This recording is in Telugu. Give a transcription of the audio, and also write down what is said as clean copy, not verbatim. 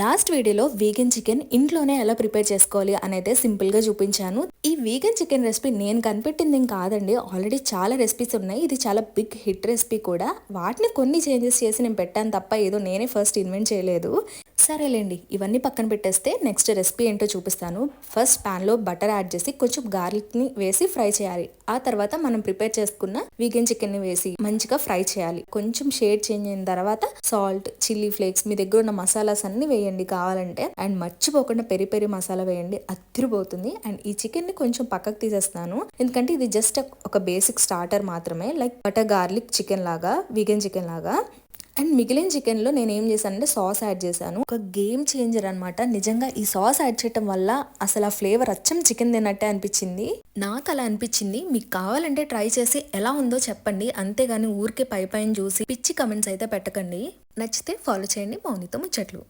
లాస్ట్ వీడియోలో వీగన్ చికెన్ ఇంట్లోనే ఎలా ప్రిపేర్ చేసుకోవాలి అనేది సింపుల్గా చూపించాను. ఈ వీగన్ చికెన్ రెసిపీ నేను కనిపెట్టింది ఏం కాదండి. ఆల్రెడీ చాలా రెసిపీస్ ఉన్నాయి. ఇది చాలా బిగ్ హిట్ రెసిపీ కూడా. వాటిని కొన్ని చేంజెస్ చేసి నేను పెట్టాను తప్ప ఏదో నేనే ఫస్ట్ ఇన్వెంట్ చేయలేదు. సరేలేండి, ఇవన్నీ పక్కన పెట్టేస్తే నెక్స్ట్ రెసిపీ ఏంటో చూపిస్తాను. ఫస్ట్ ప్యాన్లో బటర్ యాడ్ చేసి కొంచెం గార్లిక్ని వేసి ఫ్రై చేయాలి. ఆ తర్వాత మనం ప్రిపేర్ చేసుకున్న వీగన్ చికెన్ని వేసి మంచిగా ఫ్రై చేయాలి. కొంచెం షేడ్ చేంజ్ అయిన తర్వాత సాల్ట్, చిల్లీ ఫ్లేక్స్, మీ దగ్గర ఉన్న మసాలాస్ అన్ని వేయండి కావాలంటే. అండ్ మర్చిపోకుండా పెరి పెరి మసాలా వేయండి, అదిరిపోతుంది. అండ్ ఈ చికెన్ ని కొంచెం పక్కకు తీసేస్తాను, ఎందుకంటే ఇది జస్ట్ ఒక బేసిక్ స్టార్టర్ మాత్రమే, లైక్ బటర్ గార్లిక్ చికెన్ లాగా, వీగన్ చికెన్ లాగా. అండ్ మిగిలిన చికెన్లో నేను ఏం చేశానంటే సాస్ యాడ్ చేశాను. ఒక గేమ్ చేంజర్ అనమాట. నిజంగా ఈ సాస్ యాడ్ చేయటం వల్ల అసలు ఆ ఫ్లేవర్ అచ్చం చికెన్ తిన్నట్టే అనిపించింది. నాకు అలా అనిపించింది. మీకు కావాలంటే ట్రై చేసి ఎలా ఉందో చెప్పండి, అంతేగాని ఊరికే పై పైన చూసి పిచ్చి కమెంట్స్ అయితే పెట్టకండి. నచ్చితే ఫాలో చేయండి మౌనితో ముచ్చట్లు.